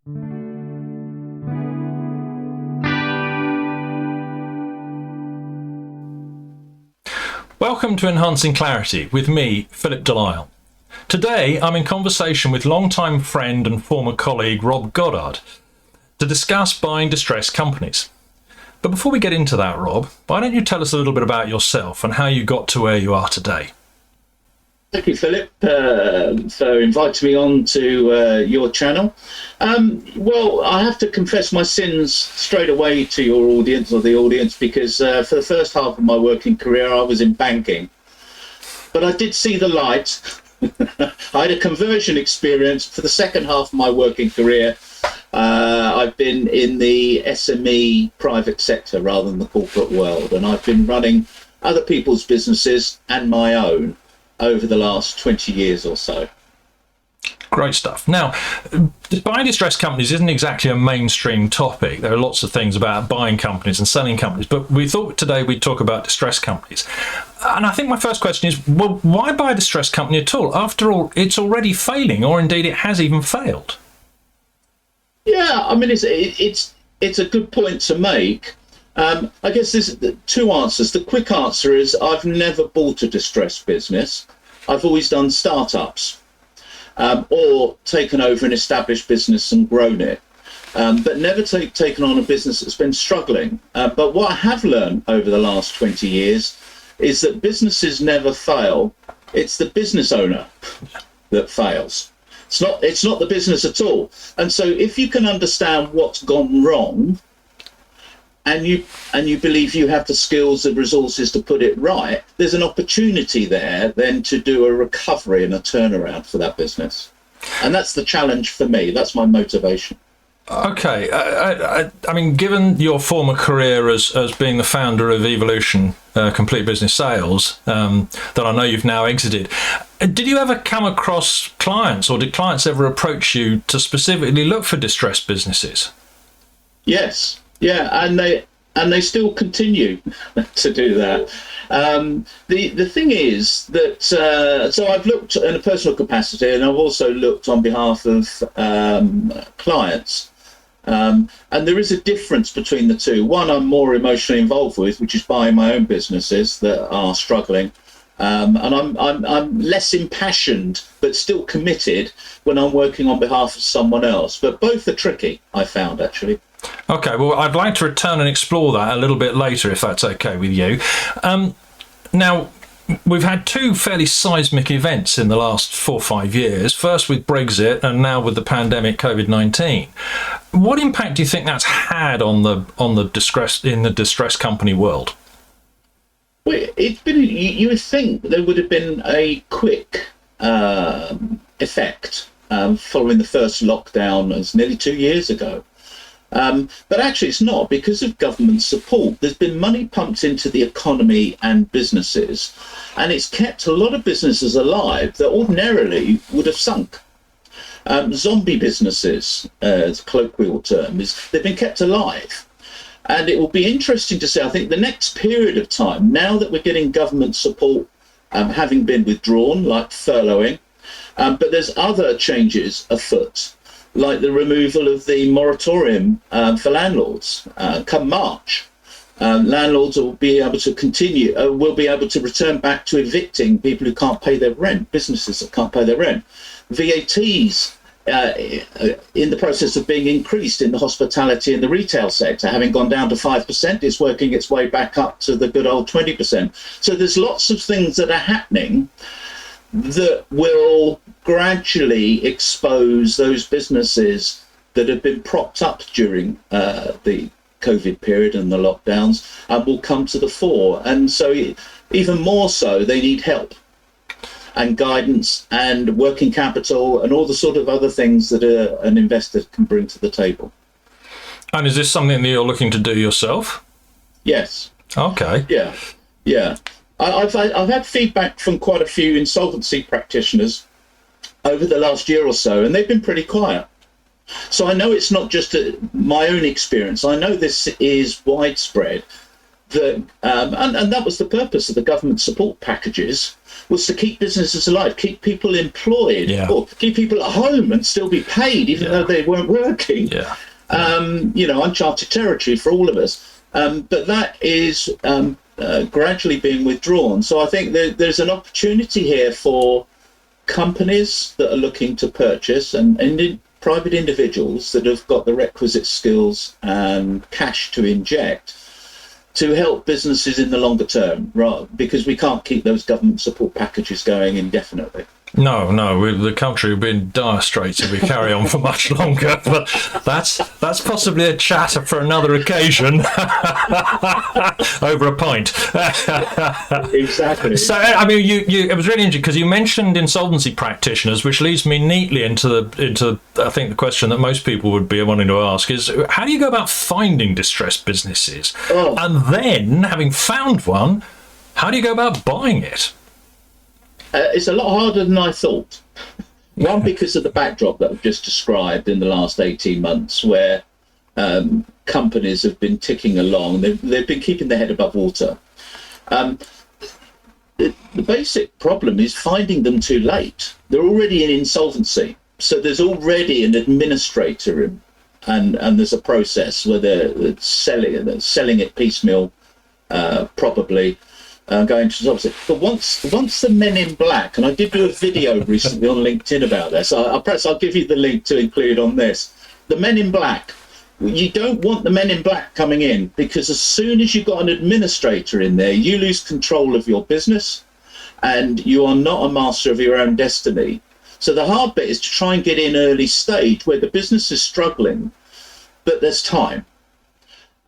Welcome to Enhancing Clarity with me, Philip Lisle. Today I'm in conversation with longtime friend and former colleague Rob Goddard to discuss buying distressed companies. But before we get into that, Rob, why don't you tell us a little bit about yourself and how you got to where you are today? Thank you, Philip, for inviting me on to your channel. Well, I have to confess my sins straight away to your audience, or the audience, because for the first half of my working career, I was in banking. But I did see the light. I had a conversion experience for the second half of my working career. I've been in the SME private sector rather than the corporate world, and I've been running other people's businesses and my own over the last 20 years or so. Great stuff. Now, buying distressed companies isn't exactly a mainstream topic. There are lots of things about buying companies and selling companies, but we thought today we'd talk about distressed companies. And I think my first question is, well, why buy a distressed company at all? After all, it's already failing, or indeed it has even failed. Yeah, I mean, it's a good point to make. I guess there's two answers. The quick answer is I've never bought a distressed business. I've always done startups or taken over an established business and grown it, but never taken on a business that's been struggling. But what I have learned over the last 20 years is that businesses never fail. It's the business owner that fails. It's not the business at all. And so if you can understand what's gone wrong, and you believe you have the skills and resources to put it right, there's an opportunity there then to do a recovery and a turnaround for that business. And that's the challenge for me. That's my motivation. Okay. I mean, given your former career as being the founder of Evolution Complete Business Sales, that I know you've now exited, did you ever come across clients, or did clients ever approach you to specifically look for distressed businesses? Yes. Yeah, and they still continue to do that. The thing is that so I've looked in a personal capacity, and I've also looked on behalf of clients. And there is a difference between the two. One I'm more emotionally involved with, which is buying my own businesses that are struggling. And I'm less impassioned, but still committed when I'm working on behalf of someone else. But both are tricky, I found, actually. Okay, well, I'd like to return and explore that a little bit later, if that's okay with you. Now, we've had two fairly seismic events in the last 4 or 5 years, first with Brexit and now with the pandemic COVID-19. What impact do you think that's had on the distressed company world? Well, you would think there would have been a quick effect following the first lockdown, as nearly 2 years ago. But actually it's not, because of government support. There's been money pumped into the economy and businesses, and it's kept a lot of businesses alive that ordinarily would have sunk. Zombie businesses, as a colloquial term, they've been kept alive. And it will be interesting to see, I think, the next period of time, now that we're getting government support having been withdrawn, like furloughing, but there's other changes afoot, like the removal of the moratorium for landlords come March. Landlords will be able to return back to evicting people who can't pay their rent, businesses that can't pay their rent. VATs in the process of being increased in the hospitality and the retail sector, having gone down to 5%, is working its way back up to the good old 20%. So there's lots of things that are happening that will gradually expose those businesses that have been propped up during the COVID period and the lockdowns, and will come to the fore. And so even more so, they need help and guidance and working capital and all the sort of other things that an investor can bring to the table. And is this something that you're looking to do yourself? Yes. Okay. Yeah. I've had feedback from quite a few insolvency practitioners over the last year or so, and they've been pretty quiet. So I know it's not just my own experience. I know this is widespread. And that was the purpose of the government support packages, was to keep businesses alive, keep people employed, or keep people at home and still be paid even though they weren't working. Uncharted territory for all of us. But that is gradually being withdrawn. So I think there's an opportunity here for companies that are looking to purchase and private individuals that have got the requisite skills and cash to inject to help businesses in the longer term, right? Because we can't keep those government support packages going indefinitely. No, the country will be in dire straits if we carry on for much longer. But that's possibly a chatter for another occasion over a pint. Exactly. So, I mean, it was really interesting because you mentioned insolvency practitioners, which leads me neatly into I think the question that most people would be wanting to ask is, how do you go about finding distressed businesses? And then, having found one, how do you go about buying it? It's a lot harder than I thought. One, because of the backdrop that I've just described in the last 18 months, where companies have been ticking along. They've been keeping their head above water. The basic problem is finding them too late. They're already in insolvency. So there's already an administrator and there's a process where they're selling it piecemeal, probably. Going to insolvency. But once the men in black, and I did do a video recently on LinkedIn about this, I'll give you the link to include on this. The men in black, you don't want the men in black coming in, because as soon as you've got an administrator in there, you lose control of your business and you are not a master of your own destiny. So the hard bit is to try and get in early stage where the business is struggling, but there's time.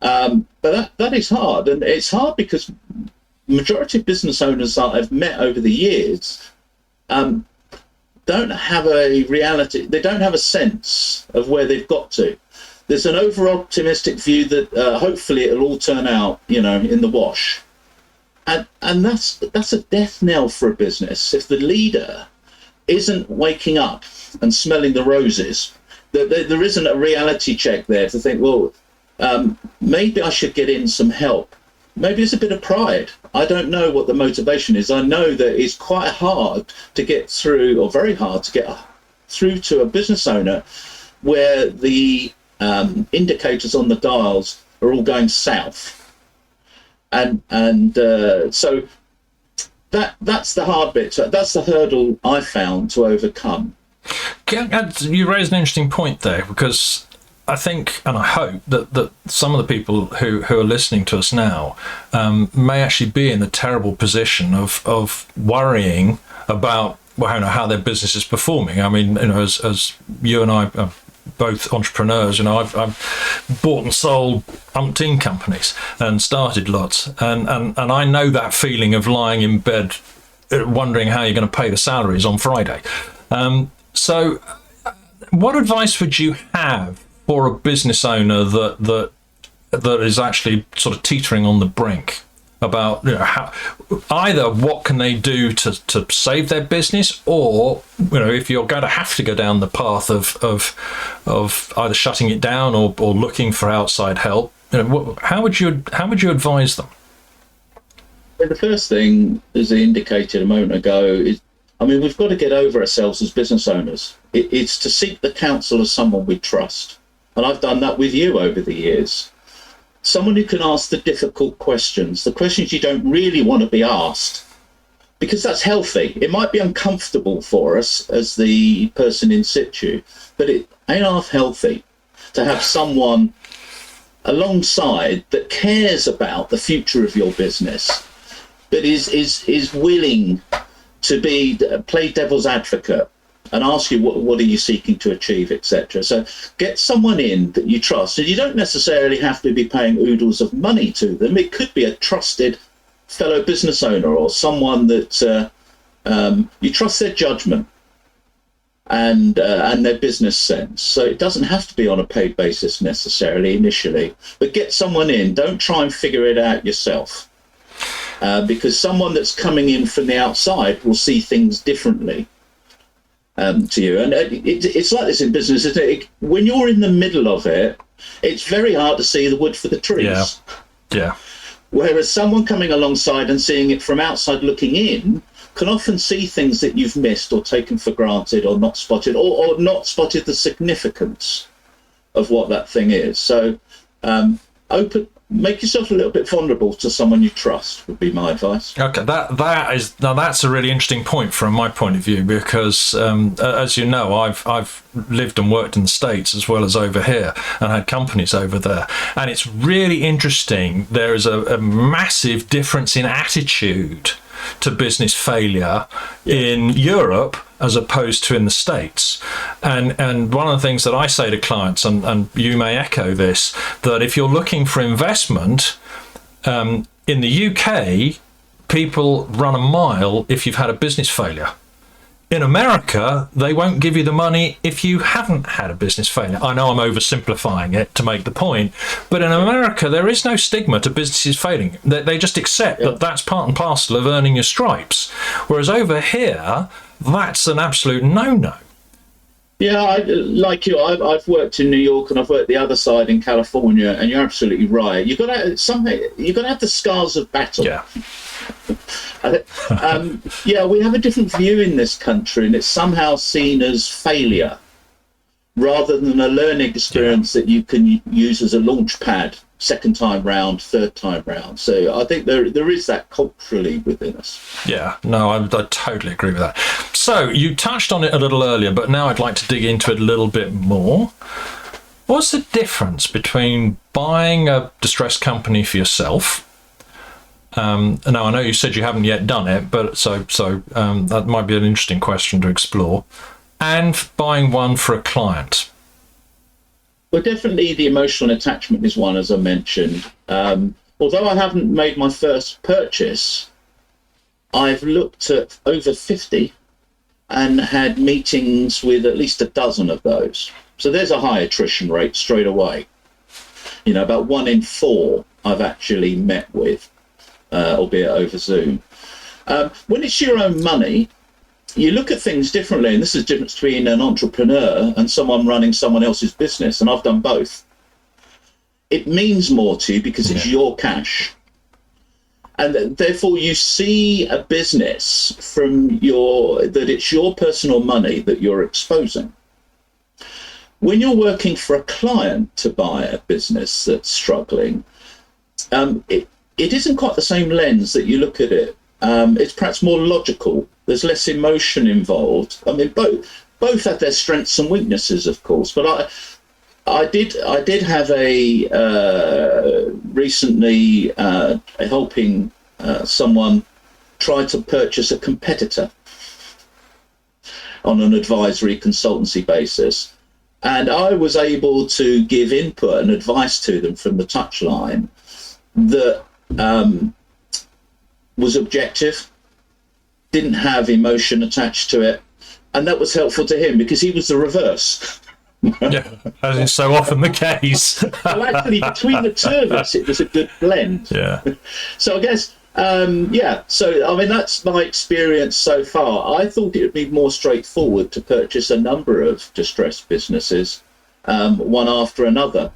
But that is hard, and it's hard because majority of business owners that I've met over the years don't have a reality. They don't have a sense of where they've got to. There's an over-optimistic view that hopefully it'll all turn out, in the wash. And that's a death knell for a business. If the leader isn't waking up and smelling the roses, there isn't a reality check there to think, well, maybe I should get in some help. Maybe it's a bit of pride. I don't know what the motivation is. I know that it's quite hard to get through, or very hard to get through to a business owner where the indicators on the dials are all going south. And so that's the hard bit. That's the hurdle I found to overcome. You raised an interesting point there, because I think, and I hope that some of the people who are listening to us now may actually be in the terrible position of worrying about how their business is performing. I mean, as you and I are both entrepreneurs, I've bought and sold umpteen companies and started lots, and I know that feeling of lying in bed wondering how you're going to pay the salaries on Friday. So what advice would you have for a business owner that is actually sort of teetering on the brink about how, either what can they do to save their business, or if you're going to have to go down the path of either shutting it down or looking for outside help, how would you advise them? The first thing, as I indicated a moment ago, is we've got to get over ourselves as business owners. It's to seek the counsel of someone we trust. And I've done that with you over the years. Someone who can ask the difficult questions, the questions you don't really want to be asked, because that's healthy. It might be uncomfortable for us as the person in situ, but it ain't half healthy to have someone alongside that cares about the future of your business, that is willing to play devil's advocate and ask you what are you seeking to achieve, etc. So get someone in that you trust, and you don't necessarily have to be paying oodles of money to them. It could be a trusted fellow business owner or someone that you trust their judgment and their business sense. So it doesn't have to be on a paid basis necessarily initially, but get someone in. Don't try and figure it out yourself, because someone that's coming in from the outside will see things differently to you. And it's like this in business, isn't it? When you're in the middle of it, it's very hard to see the wood for the trees. Yeah. Whereas someone coming alongside and seeing it from outside looking in can often see things that you've missed or taken for granted or not spotted, or not spotted the significance of what that thing is. So make yourself a little bit vulnerable to someone you trust would be my advice. Okay, that's a really interesting point from my point of view, because as you know, I've lived and worked in the States as well as over here, and had companies over there, and it's really interesting. There is a massive difference in attitude to business failure in Europe as opposed to in the States. And one of the things that I say to clients, and you may echo this, that if you're looking for investment, in the UK, people run a mile if you've had a business failure. In America, they won't give you the money if you haven't had a business failure. I know I'm oversimplifying it to make the point, but in America, there is no stigma to businesses failing. They just accept that that's part and parcel of earning your stripes. Whereas over here, that's an absolute no-no. Yeah, like you, I've worked in New York and I've worked the other side in California, and you're absolutely right. You've got to have the scars of battle. Yeah. We have a different view in this country, and it's somehow seen as failure rather than a learning experience that you can use as a launch pad, second time round, third time round. So I think there is that culturally within us. Yeah, no, I totally agree with that. So you touched on it a little earlier, but now I'd like to dig into it a little bit more. What's the difference between buying a distressed company for yourself? Now, I know you said you haven't yet done it, but so that might be an interesting question to explore. And buying one for a client. Well, definitely the emotional attachment is one, as I mentioned. Although I haven't made my first purchase, I've looked at over 50 and had meetings with at least a dozen of those. So there's a high attrition rate straight away. You know, about 1 in 4 I've actually met with, albeit over Zoom. When it's your own money, you look at things differently, and this is the difference between an entrepreneur and someone running someone else's business, and I've done both. It means more to you because it's your cash. And therefore you see a business that it's your personal money that you're exposing. When you're working for a client to buy a business that's struggling, it isn't quite the same lens that you look at it. It's perhaps more logical. There's less emotion involved. I mean, both have their strengths and weaknesses, of course. But I did have recently helping someone try to purchase a competitor on an advisory consultancy basis, and I was able to give input and advice to them from the touchline that was objective, didn't have emotion attached to it, and that was helpful to him because he was the reverse. Yeah, as is so often the case. Well, actually, between the two of us, it was a good blend. Yeah. So I guess, so I mean, that's my experience so far. I thought it would be more straightforward to purchase a number of distressed businesses, one after another,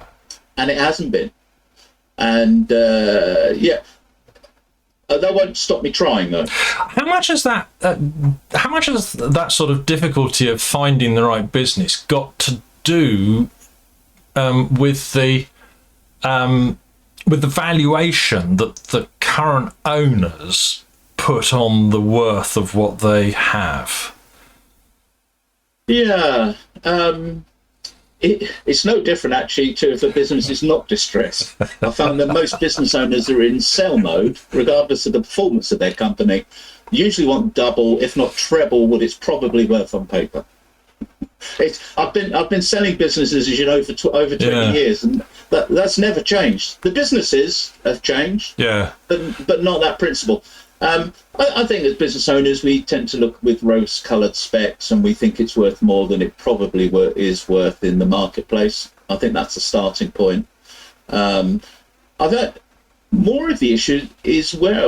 and it hasn't been. And that won't stop me trying, though. How much has that sort of difficulty of finding the right business got to do with the valuation that the current owners put on the worth of what they have? Yeah. It's no different, actually, to if a business is not distressed. I found that most business owners are in sell mode, regardless of the performance of their company, usually want double, if not treble, what it's probably worth on paper. I've been selling businesses, as you know, for over 20 years, and that's never changed. The businesses have changed, but not that principle. I think as business owners, we tend to look with rose-coloured specs, and we think it's worth more than it probably is worth in the marketplace. I think that's a starting point. I've had more of the issue is where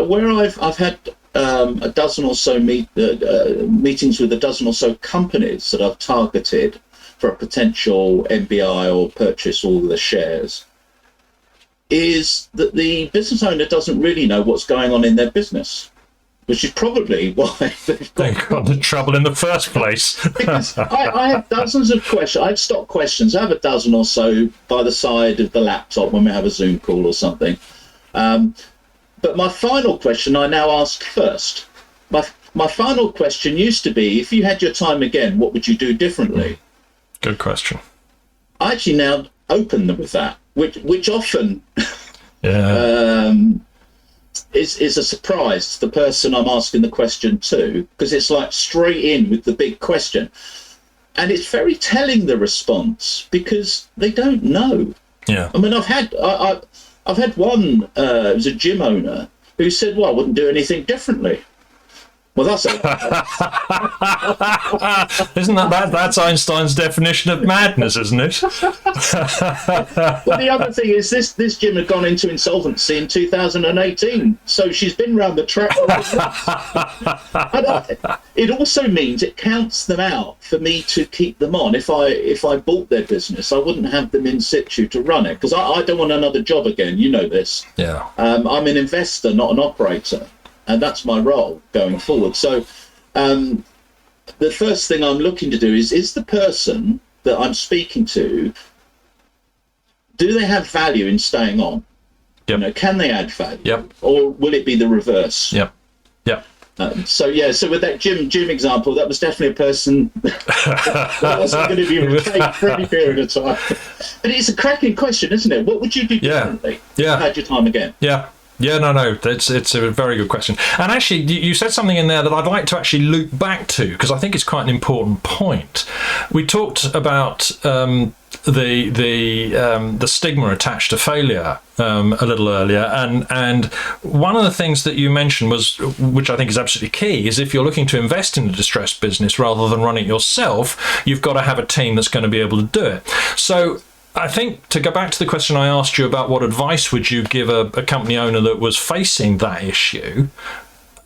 I've had a dozen or so meetings with a dozen or so companies that I've targeted for a potential MBI or purchase all the shares. is that the business owner doesn't really know what's going on in their business, which is probably why they've got into trouble in the first place. Because I have dozens of questions. I have stock questions. I have a dozen or so by the side of the laptop when we have a Zoom call or something. But my final question I now ask first. My final question used to be, if you had your time again, what would you do differently? Good question. I actually now open them with that, which often is a surprise to the person I'm asking the question to, because it's like straight in with the big question. And it's very telling, the response, because they don't know. Yeah. I mean, I've had one, it was a gym owner who said, well, I wouldn't do anything differently. Well, that's isn't that's Einstein's definition of madness, isn't it? Well, the other thing is this gym had gone into insolvency in 2018, so she's been round the track. It also means it counts them out for me to keep them on. If I bought their business, I wouldn't have them in situ to run it, because I don't want another job again. You know this. Yeah. I'm an investor, not an operator. And that's my role going forward. So the first thing I'm looking to do is the person that I'm speaking to, do they have value in staying on? Yep. You know, can they add value? Yep. Or will it be the reverse? Yep. Yep. So with that gym example, that was definitely a person that wasn't going to be retained for any period of time. But it's a cracking question, isn't it? What would you do differently if you had your time again? Yeah. Yeah, no, it's a very good question. And actually, you said something in there that I'd like to actually loop back to, because I think it's quite an important point. We talked about the stigma attached to failure a little earlier, and one of the things that you mentioned was, which I think is absolutely key, is if you're looking to invest in a distressed business rather than run it yourself, you've got to have a team that's going to be able to do it. So I think, to go back to the question I asked you about what advice would you give a company owner that was facing that issue,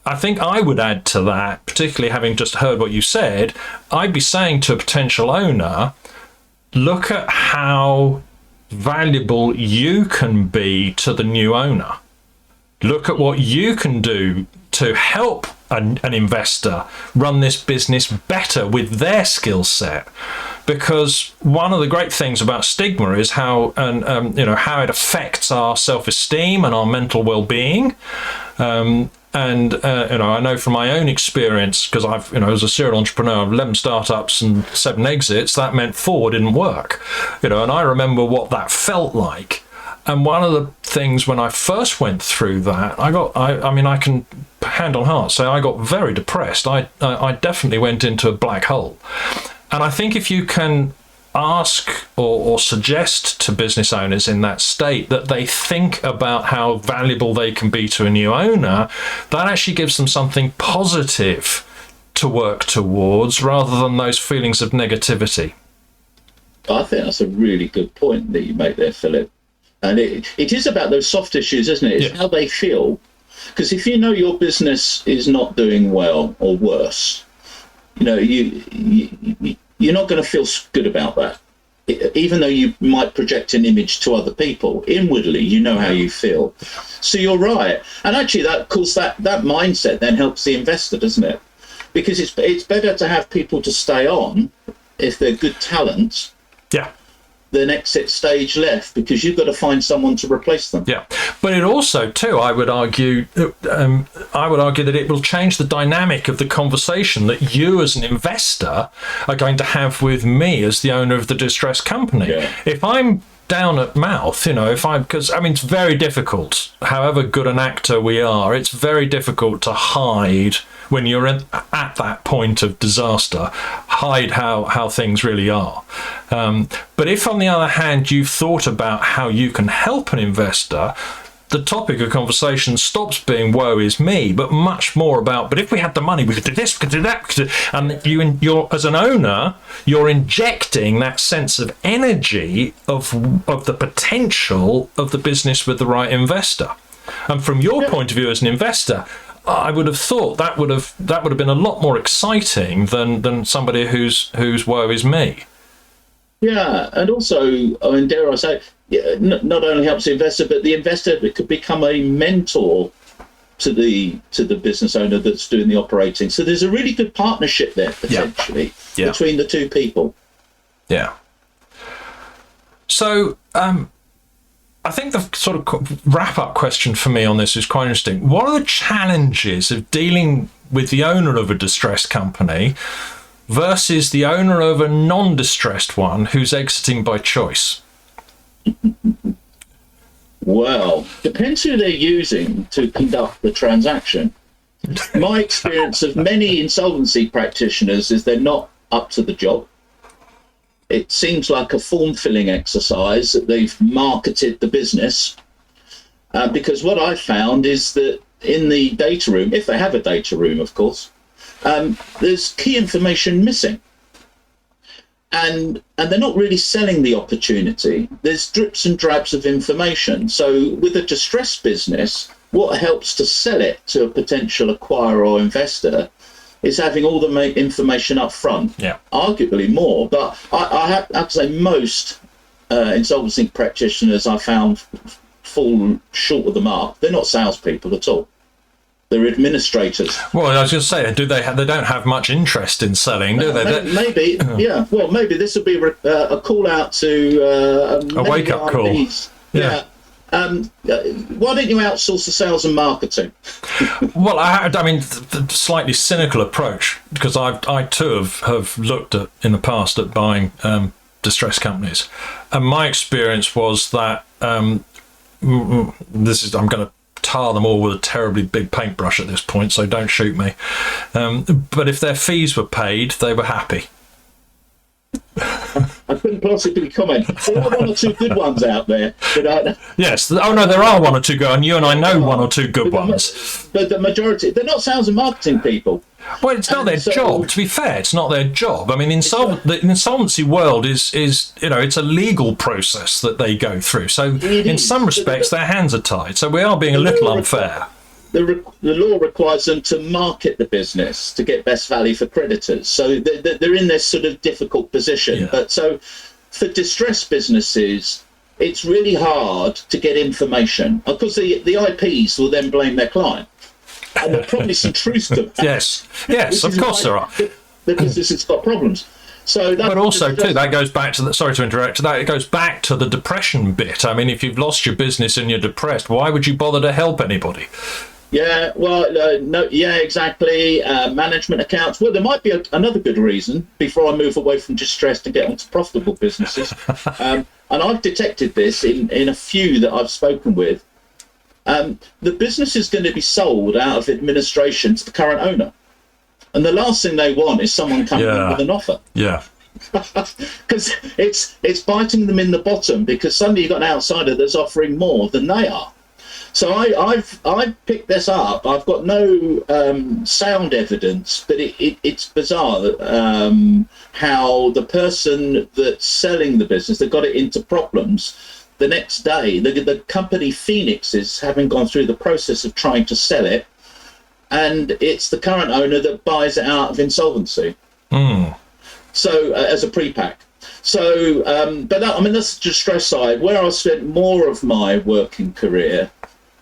I think I would add to that, particularly having just heard what you said, I'd be saying to a potential owner, look at how valuable you can be to the new owner. Look at what you can do to help an investor run this business better with their skill set. Because one of the great things about stigma is how how it affects our self-esteem and our mental well-being. I know from my own experience, because I've as a serial entrepreneur, I've 11 startups and 7 exits. That meant 4 didn't work. And I remember what that felt like. And one of the things when I first went through that, I can hand on heart say I got very depressed. I definitely went into a black hole. And I think if you can ask or suggest to business owners in that state that they think about how valuable they can be to a new owner, that actually gives them something positive to work towards rather than those feelings of negativity. I think that's a really good point that you make there, Philip. And it is about those soft issues, isn't it? It's how they feel. Because if you know your business is not doing well or worse, you're not going to feel good about that. Even though you might project an image to other people, inwardly, you know how you feel. So you're right. And actually, that mindset then helps the investor, doesn't it? Because it's better to have people to stay on if they're good talent. Yeah. Than exit stage left, because you've got to find someone to replace them. Yeah, but it also, too, I would argue that it will change the dynamic of the conversation that you as an investor are going to have with me as the owner of the distressed company. Yeah. If I'm down at mouth, because it's very difficult, however good an actor we are, it's very difficult to hide when you're at that point of disaster, hide how things really are. But if, on the other hand, you've thought about how you can help an investor, the topic of conversation stops being woe is me, but much more about, but if we had the money, we could do this, we could do that. And you're as an owner, you're injecting that sense of energy of the potential of the business with the right investor. And from your point of view as an investor, I would have thought that would have been a lot more exciting than somebody whose woe is me. Yeah, and also, I mean, dare I say, yeah, not only helps the investor, but the investor could become a mentor to the business owner that's doing the operating. So there's a really good partnership there potentially between the two people. Yeah. So I think the sort of wrap-up question for me on this is quite interesting. What are the challenges of dealing with the owner of a distressed company versus the owner of a non-distressed one who's exiting by choice? Well, depends who they're using to conduct the transaction. My experience of many insolvency practitioners is they're not up to the job. It seems like a form-filling exercise that they've marketed the business. Because what I found is that in the data room, if they have a data room, of course, there's key information missing. And they're not really selling the opportunity. There's drips and drabs of information. So with a distressed business, what helps to sell it to a potential acquirer or investor is having all the information up front, arguably more. But I have to say most insolvency practitioners I found fall short of the mark. They're not salespeople at all. They're administrators. Well, I was going to say, do they don't have much interest in selling, do they? Maybe, yeah. Well, maybe this would be a call out to a wake-up call. Yeah. Why don't you outsource the sales and marketing? Well, I mean, the slightly cynical approach, because I too have looked at in the past at buying distressed companies, and my experience was that I'm going to tar them all with a terribly big paintbrush at this point, so don't shoot me. But if their fees were paid, they were happy. I couldn't possibly comment. There are one or two good ones out there. Yes. Oh, no, there are one or two good, and you and I know one or two good ones. But the majority, they're not sales and marketing people. Well, it's not their job. To be fair, it's not their job. I mean, the insolvency world is it's a legal process that they go through. So in some respects, their hands are tied. So we are being a little unfair. The law requires them to market the business to get best value for creditors. So they're in this sort of difficult position. Yeah. But so for distressed businesses, it's really hard to get information because the IPs will then blame their client. And there's probably some truth to that. Yes, of course there are. The business has got problems. So but also too, that goes back to sorry to interrupt. It goes back to the depression bit. I mean, if you've lost your business and you're depressed, why would you bother to help anybody? Yeah, well, no, yeah, exactly. Management accounts. Well, there might be another good reason before I move away from distressed and get onto profitable businesses. And I've detected this in a few that I've spoken with. The business is going to be sold out of administration to the current owner. And the last thing they want is someone coming in with an offer. Yeah. Because it's biting them in the bottom because suddenly you've got an outsider that's offering more than they are. So I've picked this up. I've got no sound evidence, but it's bizarre how the person that's selling the business, that got it into problems, the next day, the company Phoenix is having gone through the process of trying to sell it, and it's the current owner that buys it out of insolvency. So as a pre-pack. So, but that, I mean, that's the distress side. Where I spent more of my working career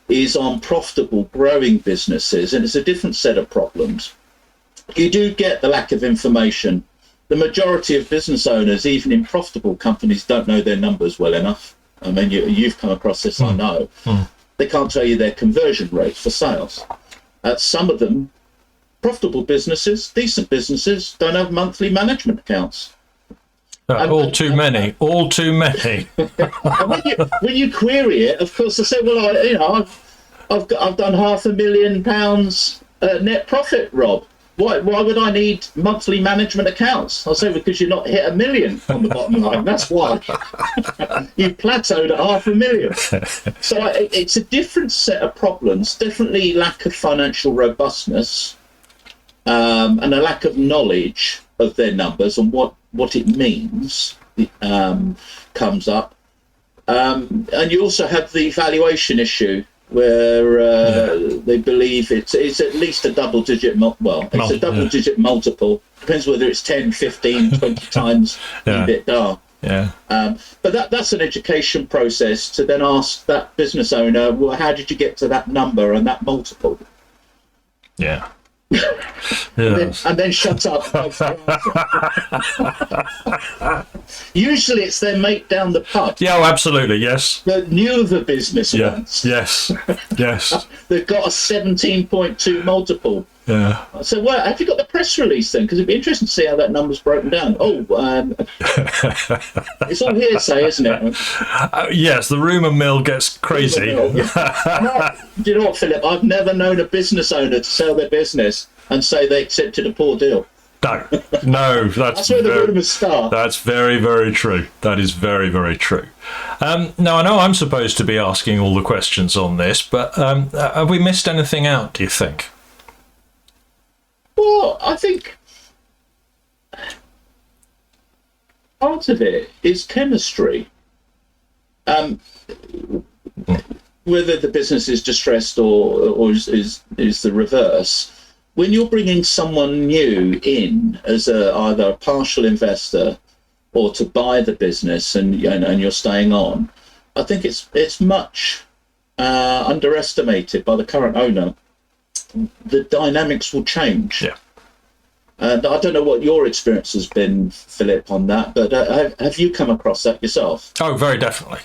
is on profitable growing businesses, and it's a different set of problems. You do get the lack of information. The majority of business owners, even in profitable companies, don't know their numbers well enough. I mean, you've come across this, I know. They can't tell you their conversion rate for sales. Some of them, profitable businesses, decent businesses, don't have monthly management accounts. All too many. And when you query it, of course, they say, "Well, I've done £500,000 net profit, Rob. Why would I need monthly management accounts?" I'll say, because you've not hit $1 million on the bottom line. That's why you plateaued at $500,000. So it's a different set of problems. Definitely lack of financial robustness and a lack of knowledge of their numbers and what it means comes up. And you also have the valuation issue where they believe it's at least a double-digit a double-digit multiple. Depends whether it's 10, 15, 20 times EBITDA. Yeah. But that's an education process to then ask that business owner, well, how did you get to that number and that multiple? Yeah. And then shut up. Usually it's their mate down the pub. Yeah, oh, absolutely, yes. That knew of a business Yeah. once. Yes. Yes. They've got a 17.2 multiple. Yeah. So, well, have you got the press release then? Because it'd be interesting to see how that number's broken down. It's all hearsay, isn't it? Yes, the rumour mill gets crazy. Do you know what, Philip? I've never known a business owner to sell their business and say they accepted a poor deal. No, That's where the rumours start. That's very, very true. That is very, very true. Now, I know I'm supposed to be asking all the questions on this, but have we missed anything out, do you think? Well, I think part of it is chemistry. Whether the business is distressed or is the reverse. When you're bringing someone new in as either a partial investor or to buy the business and you're staying on, I think it's much underestimated by the current owner. The dynamics will change. Yeah. And I don't know what your experience has been, Philip, on that, but have you come across that yourself? Oh, very definitely.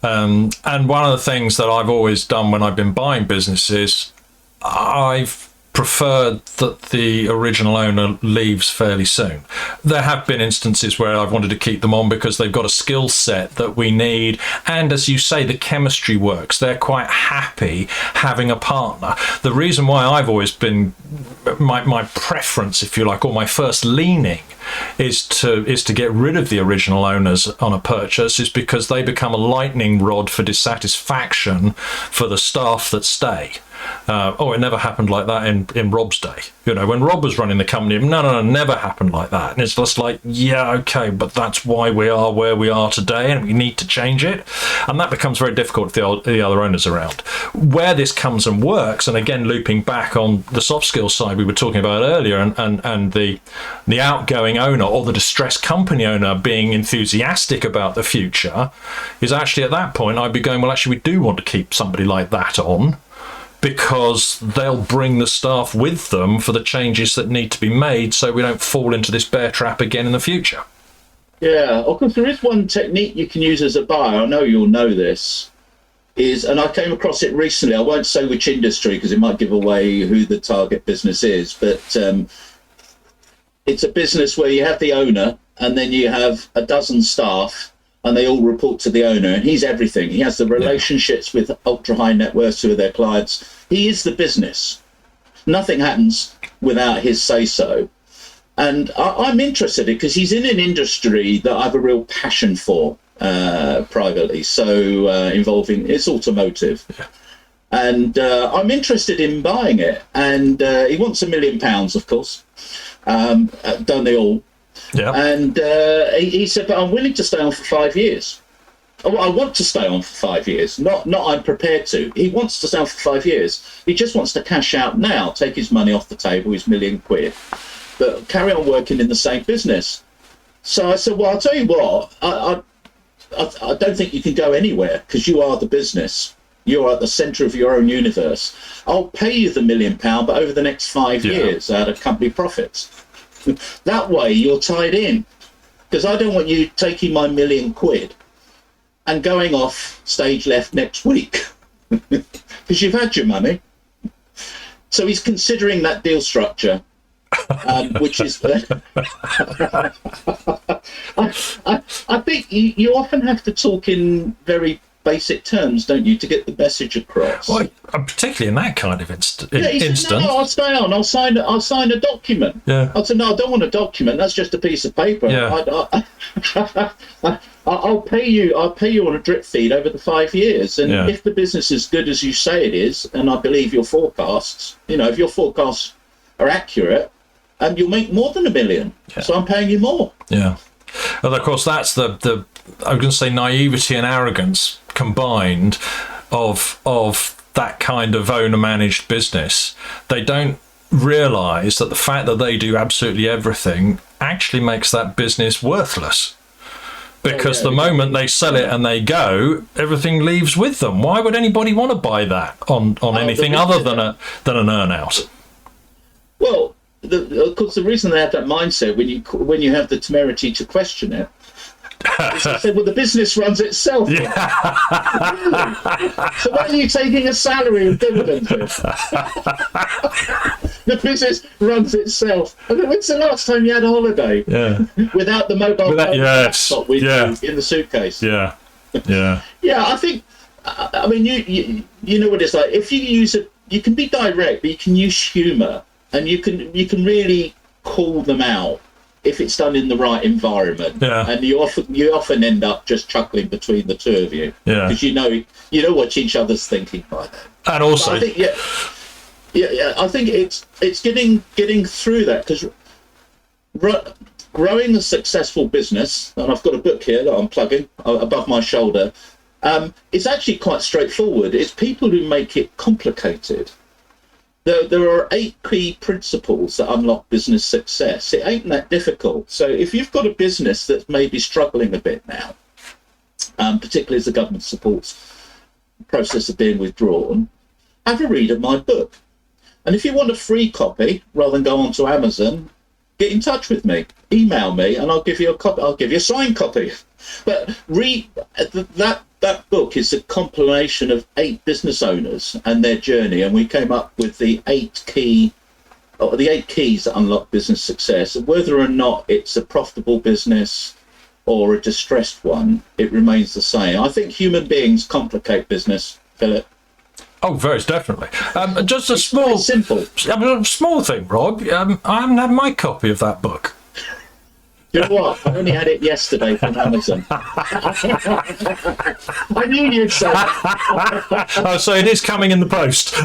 And one of the things that I've always done when I've been buying businesses, I've preferred that the original owner leaves fairly soon. There have been instances where I've wanted to keep them on because they've got a skill set that we need, and as you say, the chemistry works. They're quite happy having a partner. The reason why I've always been my preference, if you like, or my first leaning is to get rid of the original owners on a purchase, is because they become a lightning rod for dissatisfaction for the staff that stay. It never happened like that in Rob's day. When Rob was running the company, no, never happened like that. And it's just like, yeah, okay, but that's why we are where we are today, and we need to change it. And that becomes very difficult if the other owners are around. Where this comes and works, and again, looping back on the soft skills side we were talking about earlier, and the outgoing owner or the distressed company owner being enthusiastic about the future, is actually at that point I'd be going, well, actually, we do want to keep somebody like that on, because they'll bring the staff with them for the changes that need to be made, so we don't fall into this bear trap again in the future. Yeah, of course, there is one technique you can use as a buyer. I know you'll know this, and I came across it recently. I won't say which industry because it might give away who the target business is, but it's a business where you have the owner and then you have a dozen staff, and they all report to the owner, and he's everything. He has the relationships with ultra high net worths who are their clients. He is the business. Nothing happens without his say so. And I'm interested because he's in an industry that I have a real passion for privately. So involving, it's automotive. Yeah. And I'm interested in buying it. And he wants £1 million, of course. Don't they all? Yeah. And he said, but I'm willing to stay on for 5 years. Oh, I want to stay on for 5 years, not I'm prepared to. He wants to stay on for 5 years. He just wants to cash out now, take his money off the table, his £1 million, but carry on working in the same business. So I said, well, I'll tell you what, I don't think you can go anywhere because you are the business. You're at the centre of your own universe. I'll pay you the £1 million, but over the next 5 years out of company profits. That way you're tied in, because I don't want you taking my £1 million and going off stage left next week because you've had your money. So he's considering that deal structure, which is I think you often have to talk in very basic terms, don't you, to get the message across? Well, particularly in that kind of instance. Said, no, I'll stay on. I'll sign a document. Yeah. I said, no, I don't want a document. That's just a piece of paper. Yeah. I'll pay you. I'll pay you on a drip feed over the 5 years. And if the business is good as you say it is, and I believe your forecasts, if your forecasts are accurate, you'll make more than £1 million. Yeah. So I'm paying you more. Yeah. And of course, that's the I was going to say naivety and arrogance combined of that kind of owner managed business. They don't realize that the fact that they do absolutely everything actually makes that business worthless. Because the moment they sell it and they go, everything leaves with them. Why would anybody want to buy that on anything other than an earn out? Well, of course, the reason they have that mindset when you have the temerity to question it is they say, well, the business runs itself. Yeah. Really? So why are you taking a salary and dividends? The business runs itself. I mean, when's the last time you had a holiday? Yeah. Without the mobile phone laptop with you in the suitcase? Yeah. Yeah. Yeah, I think. I mean, you know what it's like. If you use it, you can be direct, but you can use humour, and you can really call them out if it's done in the right environment. Yeah. And you often end up just chuckling between the two of you. Yeah. Because you know what each other's thinking by then. And also, I think I think it's getting through that, because growing a successful business, and I've got a book here that I'm plugging above my shoulder, it's actually quite straightforward. It's people who make it complicated. There are 8 key principles that unlock business success. It ain't that difficult. So if you've got a business that's maybe struggling a bit now, particularly as the government supports the process of being withdrawn, have a read of my book. And if you want a free copy, rather than go onto Amazon, get in touch with me. Email me, and I'll give you a copy. I'll give you a signed copy. But read that book is a compilation of 8 business owners and their journey, and we came up with the 8 keys that unlock business success. Whether or not it's a profitable business or a distressed one, it remains the same. I think human beings complicate business, Philip. Oh, very definitely. Just a simple thing, Rob. I haven't had my copy of that book. You know what? I only had it yesterday from Amazon. I knew you'd say that. Oh, so it is coming in the post. No,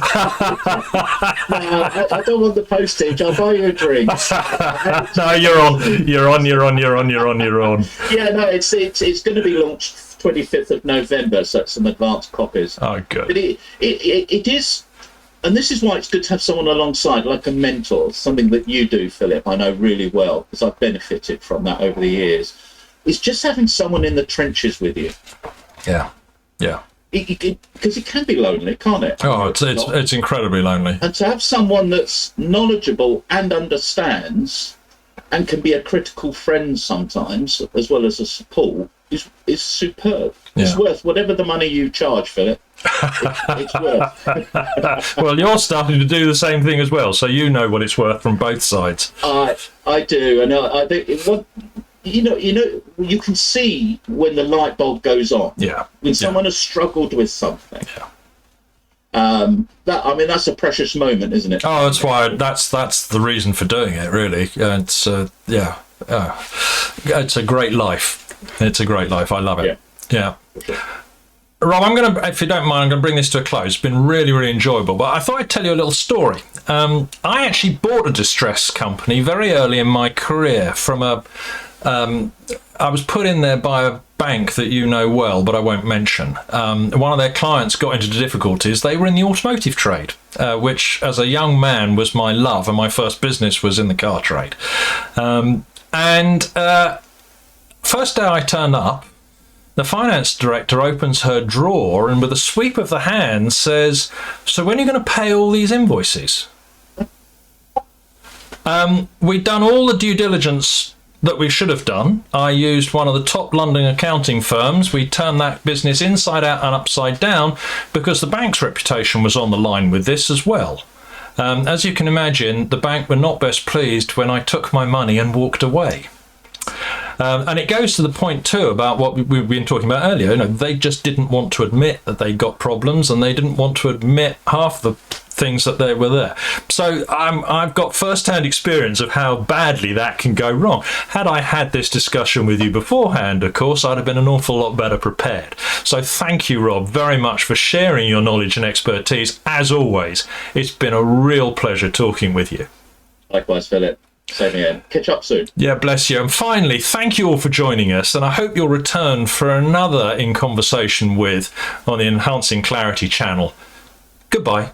I don't want the postage. I'll buy you a drink. No, you're on. Yeah, no, it's going to be launched 25th of November, so it's some advanced copies. Oh, good. But it is, and this is why it's good to have someone alongside, like a mentor, something that you do, Philip, I know really well, because I've benefited from that over the years. It's just having someone in the trenches with you. Yeah, yeah. Because it can be lonely, can't it? Oh, it's incredibly lonely. And to have someone that's knowledgeable and understands and can be a critical friend sometimes, as well as a support, is superb. Yeah. It's worth whatever the money you charge, Philip. It's worth. Well, you're starting to do the same thing as well, so you know what it's worth from both sides. I do, and I think you can see when the light bulb goes on. Yeah. When someone has struggled with something. Yeah. That's a precious moment, isn't it? Oh, that's why. That's the reason for doing it, really. It's it's a great life. It's a great life. I love it. Yeah. Sure. Rob, if you don't mind, I'm going to bring this to a close. It's been really, really enjoyable. But I thought I'd tell you a little story. I actually bought a distress company very early in my career from I was put in there by a bank that you know well, but I won't mention. One of their clients got into difficulties. They were in the automotive trade, which as a young man was my love, and my first business was in the car trade. First day I turned up, the finance director opens her drawer and with a sweep of the hand says, "So when are you going to pay all these invoices?" We'd done all the due diligence that we should have done. I used one of the top London accounting firms. We turned that business inside out and upside down because the bank's reputation was on the line with this as well. As you can imagine, the bank were not best pleased when I took my money and walked away. And it goes to the point too about what we've been talking about earlier. They just didn't want to admit that they got problems, and they didn't want to admit half the things that they were there. So I've got first-hand experience of how badly that can go wrong. Had I had this discussion with you beforehand, of course, I'd have been an awful lot better prepared. So thank you, Rob, very much for sharing your knowledge and expertise. As always, it's been a real pleasure talking with you. Likewise, Philip. Same here. Catch up soon. Yeah, bless you. And finally, thank you all for joining us, and I hope you'll return for another In Conversation With on the Enhancing Clarity channel. Goodbye.